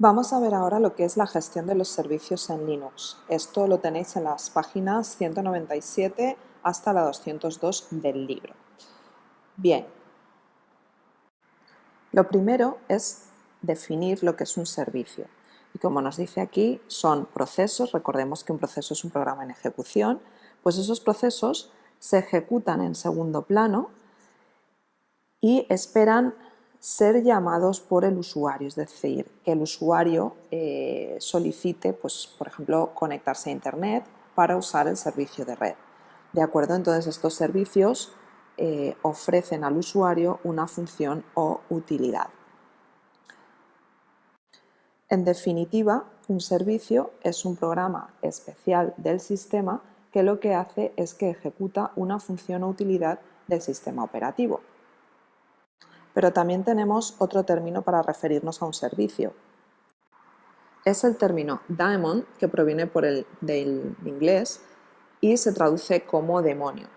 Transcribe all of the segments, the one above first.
Vamos a ver ahora lo que es la gestión de los servicios en Linux. Esto lo tenéis en las páginas 197 hasta la 202 del libro. Bien, lo primero es definir lo que es un servicio. Y como nos dice aquí, son procesos, recordemos que un proceso es un programa en ejecución, pues esos procesos se ejecutan en segundo plano y esperan ser llamados por el usuario, es decir, que el usuario solicite, pues, por ejemplo, conectarse a Internet para usar el servicio de red. ¿De acuerdo? Entonces, estos servicios ofrecen al usuario una función o utilidad. En definitiva, un servicio es un programa especial del sistema que lo que hace es que ejecuta una función o utilidad del sistema operativo. Pero también tenemos otro término para referirnos a un servicio. Es el término daemon, que proviene del inglés y se traduce como demonio.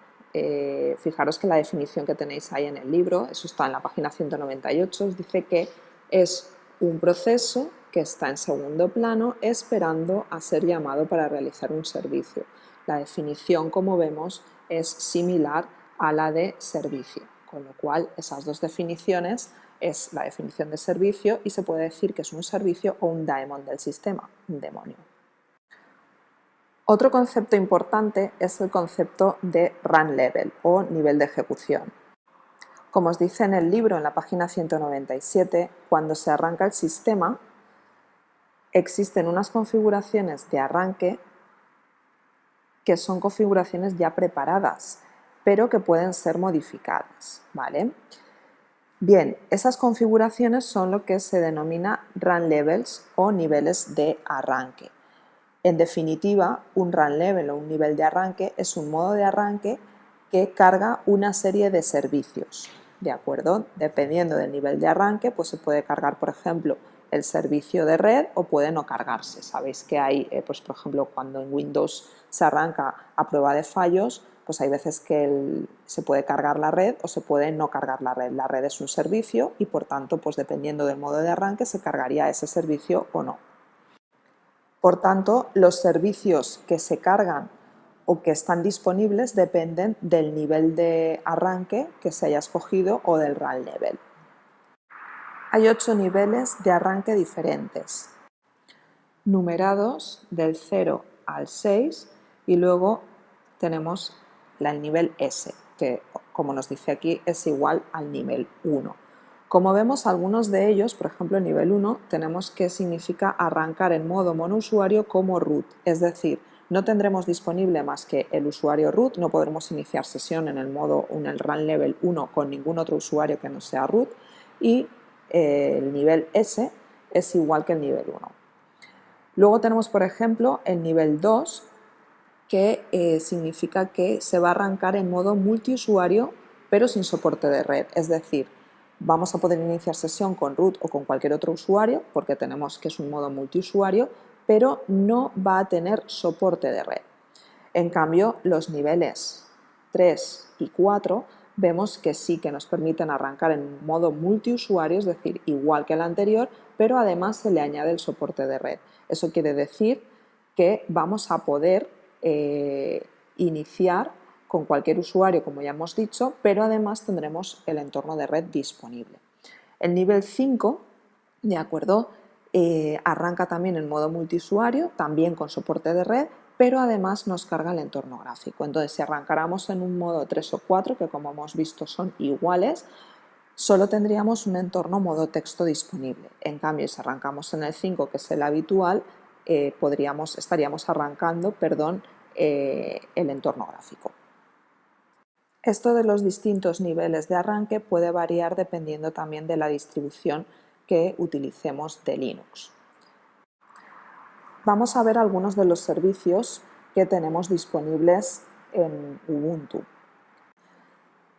Fijaros que la definición que tenéis ahí en el libro, eso está en la página 198, os dice que es un proceso que está en segundo plano esperando a ser llamado para realizar un servicio. La definición, como vemos, es similar a la de servicio, con lo cual esas dos definiciones es la definición de servicio y se puede decir que es un servicio o un daemon del sistema, un demonio. Otro concepto importante es el concepto de run level o nivel de ejecución. Como os dice en el libro, en la página 197, cuando se arranca el sistema, existen unas configuraciones de arranque que son configuraciones ya preparadas, pero que pueden ser modificadas, ¿vale? Bien, esas configuraciones son lo que se denomina run levels o niveles de arranque. En definitiva, un run level o un nivel de arranque es un modo de arranque que carga una serie de servicios, ¿de acuerdo? Dependiendo del nivel de arranque, pues se puede cargar, por ejemplo, el servicio de red o puede no cargarse. Sabéis que hay, pues por ejemplo, cuando en Windows se arranca a prueba de fallos, pues hay veces que se puede cargar la red o se puede no cargar la red. La red es un servicio y por tanto, pues dependiendo del modo de arranque, se cargaría ese servicio o no. Por tanto, los servicios que se cargan o que están disponibles dependen del nivel de arranque que se haya escogido o del run level. Hay 8 niveles de arranque diferentes, numerados del 0 al 6 y luego tenemos el nivel S, que como nos dice aquí es igual al nivel 1. Como vemos, algunos de ellos, por ejemplo el nivel 1, tenemos que significa arrancar en modo monousuario como root, es decir, no tendremos disponible más que el usuario root, no podremos iniciar sesión en el run level 1 con ningún otro usuario que no sea root y el nivel S es igual que el nivel 1. Luego tenemos, por ejemplo, el nivel 2, que significa que se va a arrancar en modo multiusuario, pero sin soporte de red. Es decir, vamos a poder iniciar sesión con root o con cualquier otro usuario, porque tenemos que es un modo multiusuario, pero no va a tener soporte de red. En cambio, los niveles 3 y 4 vemos que sí que nos permiten arrancar en modo multiusuario, es decir, igual que el anterior, pero además se le añade el soporte de red. Eso quiere decir que vamos a poder iniciar con cualquier usuario, como ya hemos dicho, pero además tendremos el entorno de red disponible. El nivel 5, de acuerdo, arranca también en modo multiusuario, también con soporte de red, pero además nos carga el entorno gráfico. Entonces, si arrancáramos en un modo 3 o 4, que como hemos visto son iguales, solo tendríamos un entorno modo texto disponible. En cambio, si arrancamos en el 5, que es el habitual, estaríamos arrancando el entorno gráfico. Esto de los distintos niveles de arranque puede variar dependiendo también de la distribución que utilicemos de Linux. Vamos a ver algunos de los servicios que tenemos disponibles en Ubuntu.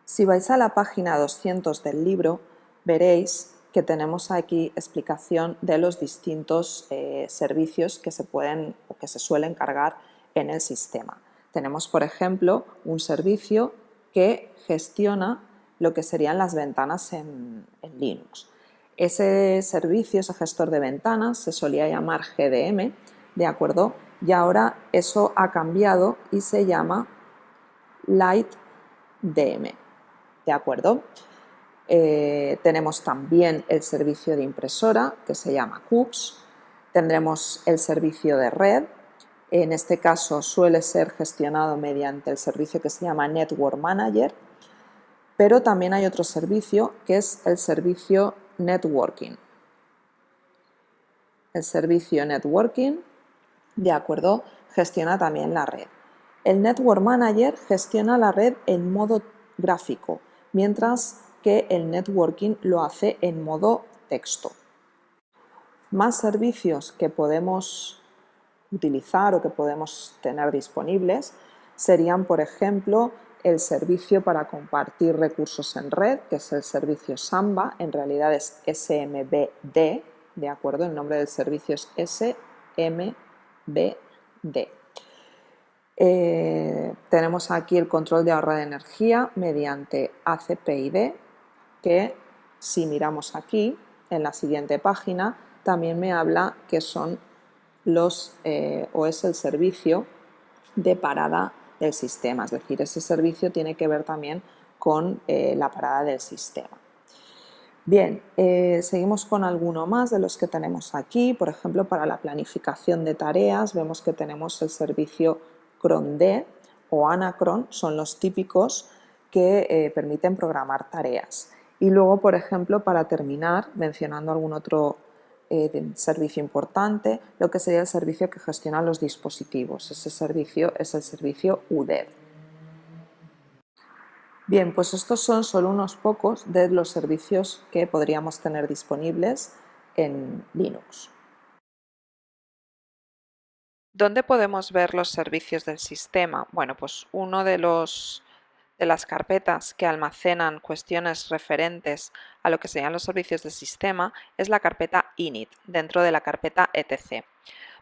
Si vais a la página 200 del libro, veréis que tenemos aquí explicación de los distintos servicios que se pueden o que se suelen cargar en el sistema. Tenemos, por ejemplo, un servicio que gestiona lo que serían las ventanas en Linux. Ese servicio, ese gestor de ventanas, se solía llamar GDM, ¿de acuerdo? Y ahora eso ha cambiado y se llama LightDM, ¿de acuerdo? Tenemos también el servicio de impresora, que se llama CUPS. Tendremos el servicio de red. En este caso suele ser gestionado mediante el servicio que se llama Network Manager, pero también hay otro servicio que es el servicio Networking. El servicio Networking, de acuerdo, gestiona también la red. El Network Manager gestiona la red en modo gráfico, mientras que el Networking lo hace en modo texto. Más servicios que podemos utilizar o que podemos tener disponibles serían, por ejemplo, el servicio para compartir recursos en red, que es el servicio Samba, en realidad es SMBD, ¿de acuerdo? El nombre del servicio es SMBD. Tenemos aquí el control de ahorro de energía mediante ACPID, que si miramos aquí, en la siguiente página, también me habla que son o es el servicio de parada del sistema, es decir, ese servicio tiene que ver también con la parada del sistema. Bien, seguimos con alguno más de los que tenemos aquí. Por ejemplo, para la planificación de tareas vemos que tenemos el servicio cronD o Anacron, son los típicos que permiten programar tareas. Y luego, por ejemplo, para terminar, mencionando algún otro servicio importante, lo que sería el servicio que gestiona los dispositivos. Ese servicio es el servicio UDEV. Bien, pues estos son solo unos pocos de los servicios que podríamos tener disponibles en Linux. ¿Dónde podemos ver los servicios del sistema? Bueno, pues uno de las carpetas que almacenan cuestiones referentes a lo que serían los servicios del sistema es la carpeta init, dentro de la carpeta etc.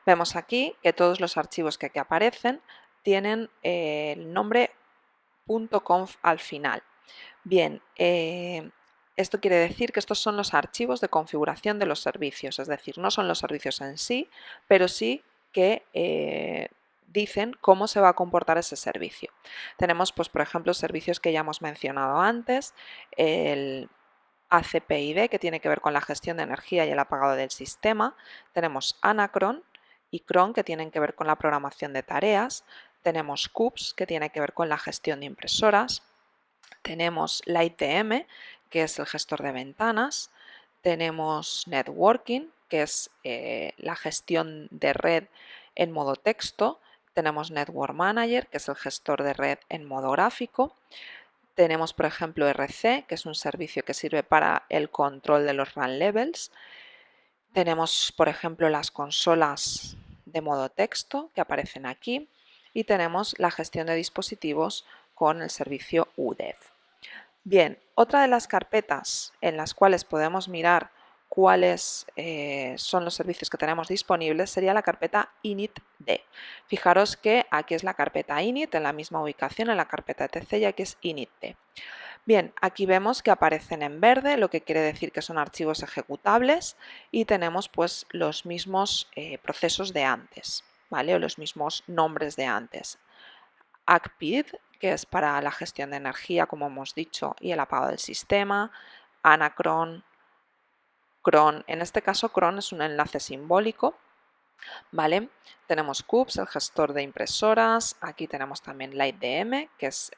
Vemos aquí que todos los archivos que aquí aparecen tienen el nombre .conf al final. Bien, esto quiere decir que estos son los archivos de configuración de los servicios, es decir, no son los servicios en sí, pero sí que dicen cómo se va a comportar ese servicio. Tenemos, pues, por ejemplo, servicios que ya hemos mencionado antes, el ACPID, que tiene que ver con la gestión de energía y el apagado del sistema. Tenemos Anacron y Cron, que tienen que ver con la programación de tareas. Tenemos CUPS, que tiene que ver con la gestión de impresoras. Tenemos LightDM, que es el gestor de ventanas. Tenemos Networking, que es la gestión de red en modo texto. Tenemos Network Manager, que es el gestor de red en modo gráfico. Tenemos, por ejemplo, RC, que es un servicio que sirve para el control de los run levels. Tenemos, por ejemplo, las consolas de modo texto que aparecen aquí. Y tenemos la gestión de dispositivos con el servicio UDEV. Bien, otra de las carpetas en las cuales podemos mirar cuáles son los servicios que tenemos disponibles sería la carpeta initd. Fijaros que aquí es la carpeta init en la misma ubicación en la carpeta etc y aquí es initd. Bien, aquí vemos que aparecen en verde, lo que quiere decir que son archivos ejecutables y tenemos pues los mismos procesos de antes, ¿vale? O los mismos nombres de antes. ACPID, que es para la gestión de energía, como hemos dicho, y el apagado del sistema. Anacron, Cron, en este caso Cron es un enlace simbólico, ¿vale? Tenemos CUPS, el gestor de impresoras. Aquí tenemos también LightDM, que es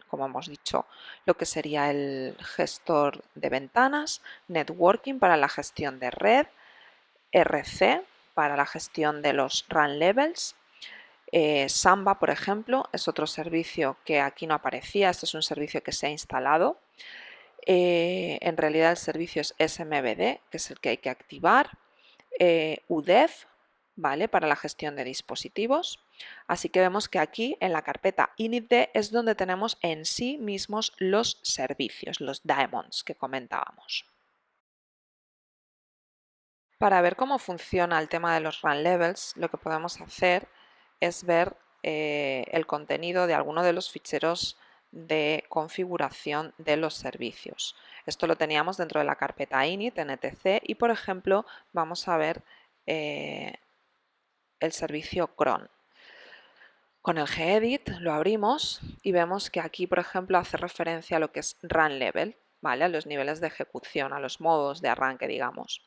como hemos dicho, lo que sería el gestor de ventanas. Networking para la gestión de red. RC para la gestión de los run levels. Samba, por ejemplo, es otro servicio que aquí no aparecía. Este es un servicio que se ha instalado. En realidad el servicio es SMBD, que es el que hay que activar. UDEV, ¿vale? Para la gestión de dispositivos. Así que vemos que aquí en la carpeta initd es donde tenemos en sí mismos los servicios, los daemons que comentábamos. Para ver cómo funciona el tema de los run levels, lo que podemos hacer es ver el contenido de alguno de los ficheros de configuración de los servicios. Esto lo teníamos dentro de la carpeta init en etc y, por ejemplo, vamos a ver el servicio cron. Con el gedit lo abrimos y vemos que aquí, por ejemplo, hace referencia a lo que es run level, ¿vale? A los niveles de ejecución, a los modos de arranque, digamos.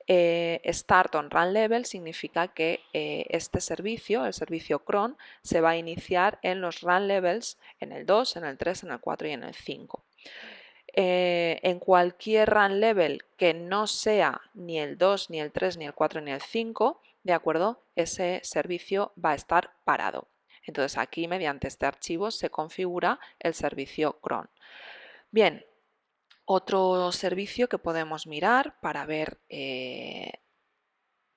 Start on run level significa que este servicio, el servicio cron, se va a iniciar en los run levels en el 2, en el 3, en el 4 y en el 5. En cualquier run level que no sea ni el 2, ni el 3, ni el 4, ni el 5, ¿de acuerdo? Ese servicio va a estar parado. Entonces aquí mediante este archivo se configura el servicio cron. Bien, otro servicio que podemos mirar para ver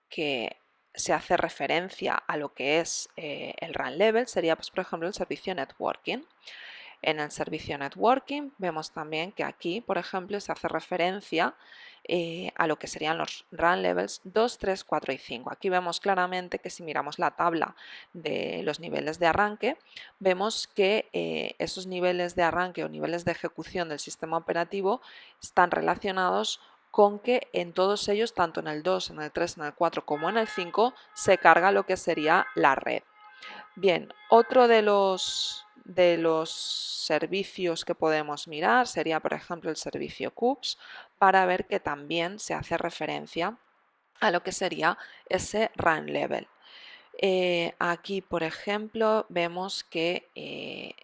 que se hace referencia a lo que es el run level sería, pues, por ejemplo, el servicio networking. En el servicio networking vemos también que aquí, por ejemplo, se hace referencia a lo que serían los run levels 2, 3, 4 y 5. Aquí vemos claramente que si miramos la tabla de los niveles de arranque, vemos que esos niveles de arranque o niveles de ejecución del sistema operativo están relacionados con que en todos ellos, tanto en el 2, en el 3, en el 4 como en el 5, se carga lo que sería la red. Bien, otro de los servicios que podemos mirar sería, por ejemplo, el servicio KUBS, para ver que también se hace referencia a lo que sería ese run level. Aquí, por ejemplo, vemos que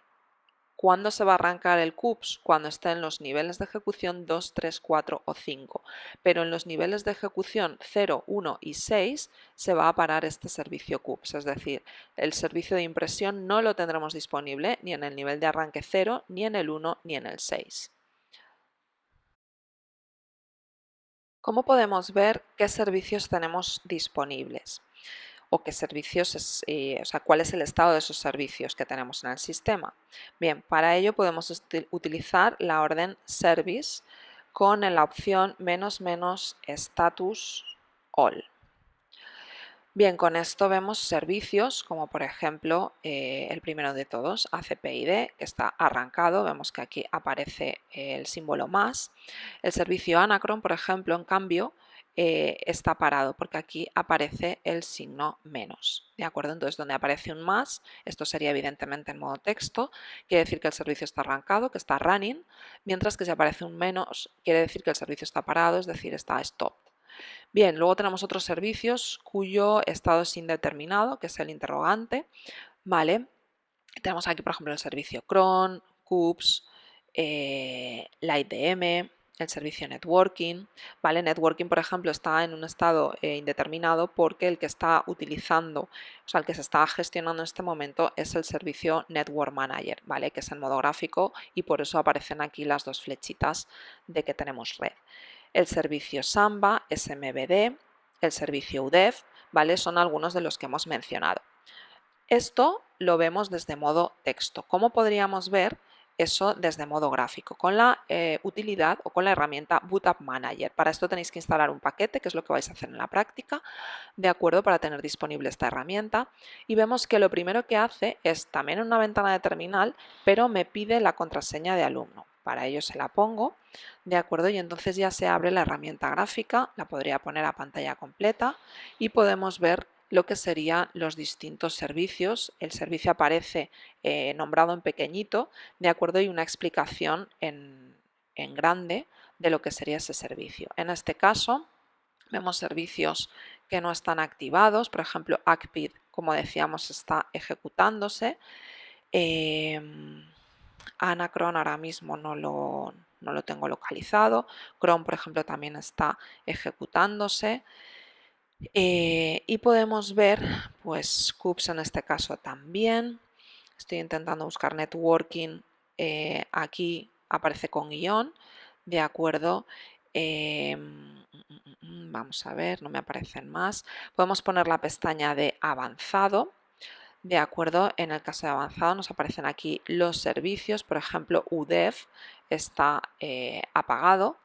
¿cuándo se va a arrancar el KUBS? Cuando esté en los niveles de ejecución 2, 3, 4 o 5. Pero en los niveles de ejecución 0, 1 y 6 se va a parar este servicio KUBS. Es decir, el servicio de impresión no lo tendremos disponible ni en el nivel de arranque 0, ni en el 1, ni en el 6. ¿Cómo podemos ver qué servicios tenemos disponibles? O qué servicios, o sea, cuál es el estado de esos servicios que tenemos en el sistema. Bien, para ello podemos utilizar la orden service con la opción "status all". Bien, con esto vemos servicios como, por ejemplo, el primero de todos, ACPID, que está arrancado. Vemos que aquí aparece el símbolo más. El servicio Anacron, por ejemplo, en cambio, está parado porque aquí aparece el signo menos, ¿de acuerdo? Entonces, donde aparece un más, esto sería evidentemente en modo texto, quiere decir que el servicio está arrancado, que está running, mientras que si aparece un menos, quiere decir que el servicio está parado, es decir, está stop. Bien, luego tenemos otros servicios cuyo estado es indeterminado, que es el interrogante, ¿vale? Tenemos aquí, por ejemplo, el servicio cron, KUBS, la ITM, el servicio networking, ¿vale? Networking, por ejemplo, está en un estado indeterminado porque el que está utilizando, o sea, el que se está gestionando en este momento es el servicio Network Manager, ¿vale? Que es en modo gráfico y por eso aparecen aquí las dos flechitas de que tenemos red. El servicio Samba, SMBD, el servicio UDEV, ¿vale? Son algunos de los que hemos mencionado. Esto lo vemos desde modo texto. ¿Cómo podríamos ver eso desde modo gráfico? Con la utilidad o con la herramienta Boot Up Manager. Para esto tenéis que instalar un paquete, que es lo que vais a hacer en la práctica, de acuerdo, para tener disponible esta herramienta. Y vemos que lo primero que hace es también una ventana de terminal, pero me pide la contraseña de alumno. Para ello se la pongo, ¿de acuerdo? Y entonces ya se abre la herramienta gráfica, la podría poner a pantalla completa y podemos ver lo que serían los distintos servicios. El servicio aparece nombrado en pequeñito, ¿de acuerdo? Y una explicación en grande de lo que sería ese servicio. En este caso vemos servicios que no están activados, por ejemplo, ACPID, como decíamos, está ejecutándose. Anacron ahora mismo no lo tengo localizado. Chrome, por ejemplo, también está ejecutándose. Y podemos ver, pues, KUBS en este caso también. Estoy intentando buscar networking. Aquí aparece con guión, de acuerdo. Vamos a ver, no me aparecen más. Podemos poner la pestaña de avanzado. De acuerdo, en el caso de avanzado nos aparecen aquí los servicios, por ejemplo, UDEV está apagado,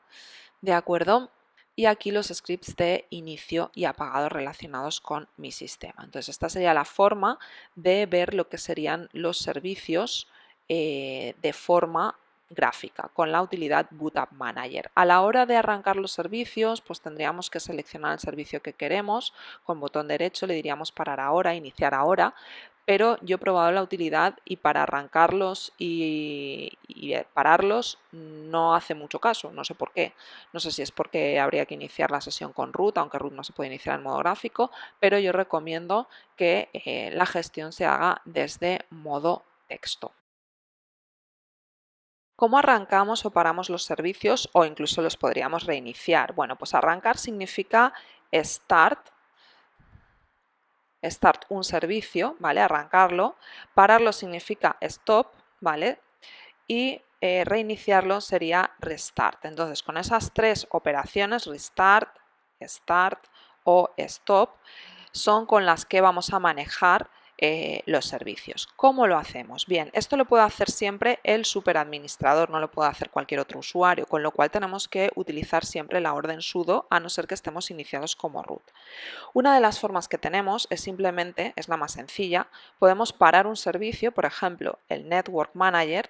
de acuerdo, y aquí los scripts de inicio y apagado relacionados con mi sistema. Entonces esta sería la forma de ver lo que serían los servicios de forma gráfica con la utilidad Boot Up Manager. A la hora de arrancar los servicios, pues tendríamos que seleccionar el servicio que queremos. Con botón derecho le diríamos parar ahora, iniciar ahora, pero yo he probado la utilidad y para arrancarlos y pararlos no hace mucho caso, no sé por qué. No sé si es porque habría que iniciar la sesión con root, aunque root no se puede iniciar en modo gráfico, pero yo recomiendo que la gestión se haga desde modo texto. ¿Cómo arrancamos o paramos los servicios o incluso los podríamos reiniciar? Bueno, pues arrancar significa start un servicio, ¿vale? Arrancarlo. Pararlo significa stop, ¿vale? Y reiniciarlo sería restart. Entonces, con esas tres operaciones, restart, start o stop, son con las que vamos a manejar los servicios. ¿Cómo lo hacemos? Bien, esto lo puede hacer siempre el superadministrador, no lo puede hacer cualquier otro usuario, con lo cual tenemos que utilizar siempre la orden sudo, a no ser que estemos iniciados como root. Una de las formas que tenemos es simplemente, es la más sencilla, podemos parar un servicio, por ejemplo, el Network Manager,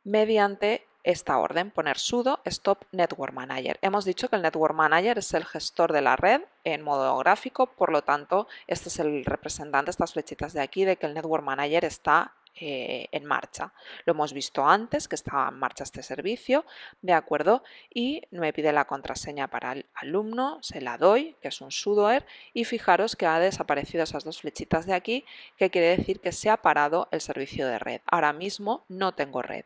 mediante esta orden, poner sudo stop network manager. Hemos dicho que el network manager es el gestor de la red en modo gráfico, por lo tanto, este es el representante, estas flechitas de aquí, de que el network manager está en marcha. Lo hemos visto antes, que estaba en marcha este servicio, ¿de acuerdo? Y me pide la contraseña para el alumno, se la doy, que es un sudoer, y fijaros que ha desaparecido esas dos flechitas de aquí, que quiere decir que se ha parado el servicio de red. Ahora mismo no tengo red.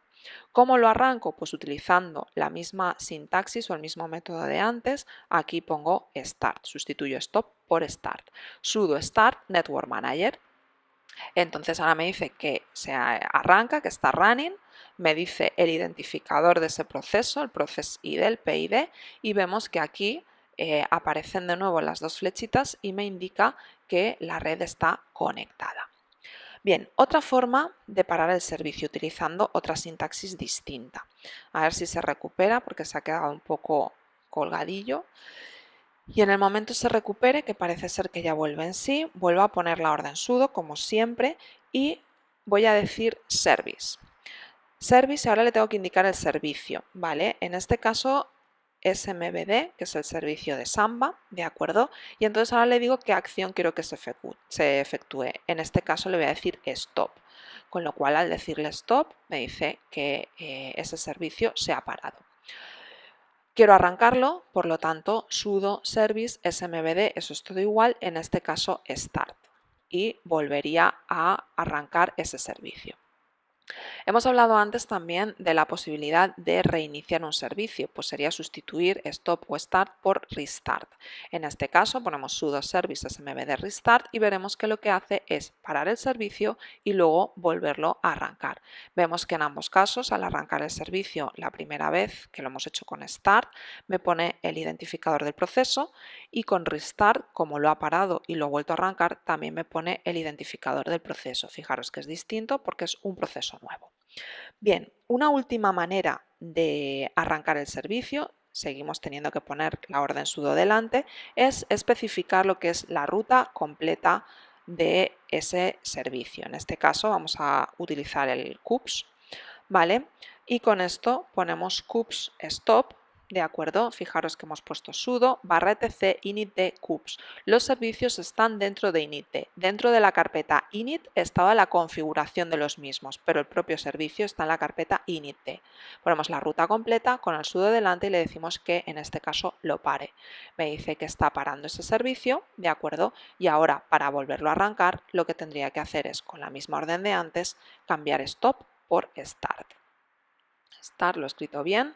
¿Cómo lo arranco? Pues utilizando la misma sintaxis o el mismo método de antes. Aquí pongo start, sustituyo stop por start. Sudo start network manager. Entonces ahora me dice que se arranca, que está running, me dice el identificador de ese proceso, el process ID, el PID, y vemos que aquí aparecen de nuevo las dos flechitas y me indica que la red está conectada. Bien, otra forma de parar el servicio utilizando otra sintaxis distinta. A ver si se recupera porque se ha quedado un poco colgadillo. Y en el momento se recupere, que parece ser que ya vuelve en sí, vuelvo a poner la orden sudo como siempre y voy a decir service. Service, ahora le tengo que indicar el servicio, ¿vale? En este caso SMBD, que es el servicio de Samba, ¿de acuerdo? Y entonces ahora le digo qué acción quiero que se efectúe. En este caso le voy a decir stop, con lo cual al decirle stop me dice que ese servicio se ha parado. Quiero arrancarlo, por lo tanto sudo service SMBD, eso es todo igual, en este caso start, y volvería a arrancar ese servicio. Hemos hablado antes también de la posibilidad de reiniciar un servicio, pues sería sustituir stop o start por restart. En este caso ponemos sudo service smvd restart y veremos que lo que hace es parar el servicio y luego volverlo a arrancar. Vemos que en ambos casos, al arrancar el servicio la primera vez que lo hemos hecho con start, me pone el identificador del proceso y con restart, como lo ha parado y lo ha vuelto a arrancar, también me pone el identificador del proceso. Fijaros que es distinto porque es un proceso nuevo. Bien, una última manera de arrancar el servicio, seguimos teniendo que poner la orden sudo delante, es especificar lo que es la ruta completa de ese servicio. En este caso vamos a utilizar el CUPS, ¿vale? Y con esto ponemos CUPS stop. De acuerdo, fijaros que hemos puesto sudo /etc init CUPS. Los servicios están dentro de init. Dentro de la carpeta init estaba la configuración de los mismos, pero el propio servicio está en la carpeta init. Ponemos la ruta completa con el sudo delante y le decimos que en este caso lo pare. Me dice que está parando ese servicio, de acuerdo, y ahora para volverlo a arrancar lo que tendría que hacer es con la misma orden de antes cambiar stop por start. Start lo he escrito bien.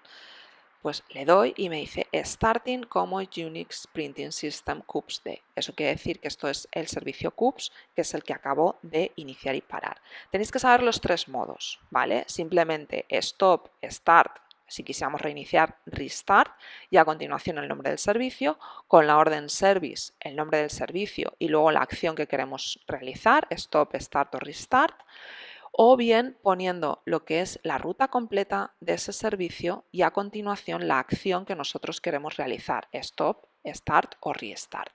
Pues le doy y me dice Starting como Unix Printing System CUPS-D. Eso quiere decir que esto es el servicio CUPS, que es el que acabo de iniciar y parar. Tenéis que saber los tres modos, ¿vale? Simplemente stop, start, si quisiéramos reiniciar, restart, y a continuación el nombre del servicio, con la orden service, el nombre del servicio y luego la acción que queremos realizar, stop, start o restart, o bien poniendo lo que es la ruta completa de ese servicio y a continuación la acción que nosotros queremos realizar, stop, start o restart.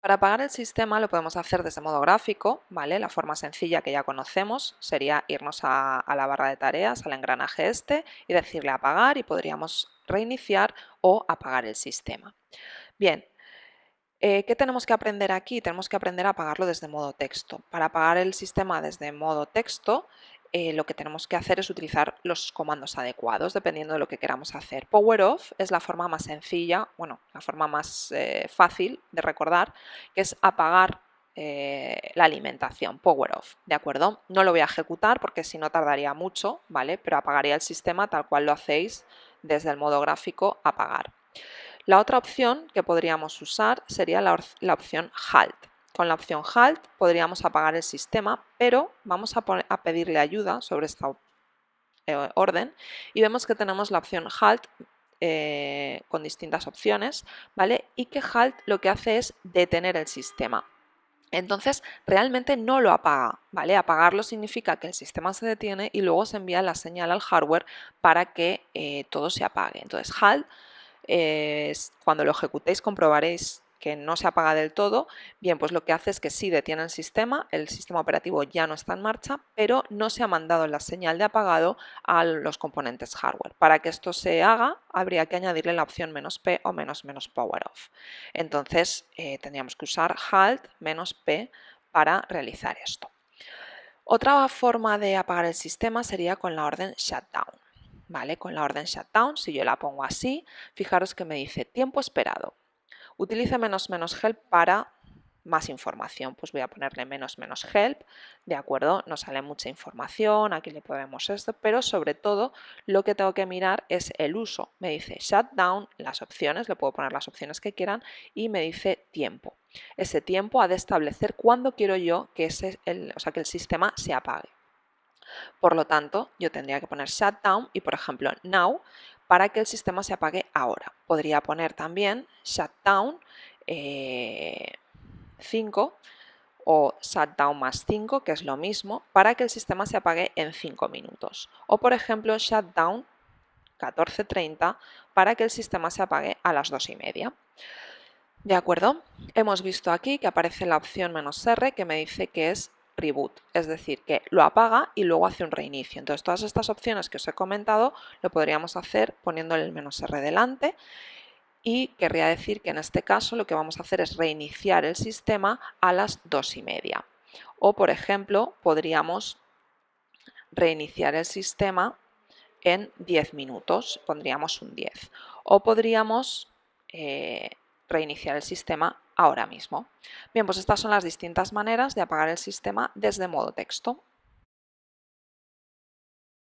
Para apagar el sistema lo podemos hacer desde modo gráfico, ¿vale? La forma sencilla que ya conocemos sería irnos a la barra de tareas, al engranaje este, y decirle apagar y podríamos reiniciar o apagar el sistema. Bien, ¿qué tenemos que aprender aquí? Tenemos que aprender a apagarlo desde modo texto. Para apagar el sistema desde modo texto, lo que tenemos que hacer es utilizar los comandos adecuados, dependiendo de lo que queramos hacer. Power off es la forma más sencilla, bueno, la forma más fácil de recordar, que es apagar la alimentación, power off, ¿de acuerdo? No lo voy a ejecutar porque si no tardaría mucho, ¿vale? Pero apagaría el sistema tal cual lo hacéis desde el modo gráfico, apagar. La otra opción que podríamos usar sería la opción Halt. Con la opción Halt podríamos apagar el sistema, pero vamos a pedirle ayuda sobre esta orden y vemos que tenemos la opción Halt con distintas opciones, ¿vale? Y que Halt lo que hace es detener el sistema. Entonces, realmente no lo apaga, ¿vale? Apagarlo significa que el sistema se detiene y luego se envía la señal al hardware para que todo se apague. Entonces, Halt, cuando lo ejecutéis comprobaréis que no se apaga del todo. Bien, pues lo que hace es que sí detiene el sistema operativo ya no está en marcha, pero no se ha mandado la señal de apagado a los componentes hardware. Para que esto se haga, habría que añadirle la opción "-p" o "-" power off. Entonces, tendríamos que usar halt "-p" para realizar esto. Otra forma de apagar el sistema sería con la orden shutdown. ¿Vale? Con la orden shutdown, si yo la pongo así, fijaros que me dice tiempo esperado. Utilice "-help" para más información. Pues voy a ponerle "-help", ¿de acuerdo? Nos sale mucha información, aquí le ponemos esto, pero sobre todo lo que tengo que mirar es el uso. Me dice shutdown, las opciones, le puedo poner las opciones que quieran y me dice tiempo. Ese tiempo ha de establecer cuándo quiero yo que, que el sistema se apague. Por lo tanto, yo tendría que poner shutdown y, por ejemplo, now, para que el sistema se apague ahora. Podría poner también shutdown 5 o shutdown +5, que es lo mismo, para que el sistema se apague en 5 minutos. O, por ejemplo, shutdown 14:30 para que el sistema se apague a las 2:30. ¿De acuerdo? Hemos visto aquí que aparece la opción "-r", que me dice que es reboot, es decir, que lo apaga y luego hace un reinicio. Entonces, todas estas opciones que os he comentado lo podríamos hacer poniéndole el "-r" delante, y querría decir que en este caso lo que vamos a hacer es reiniciar el sistema a las 2:30. O, por ejemplo, podríamos reiniciar el sistema en 10 minutos, pondríamos un 10. O podríamos reiniciar el sistema ahora mismo. Bien, pues estas son las distintas maneras de apagar el sistema desde modo texto.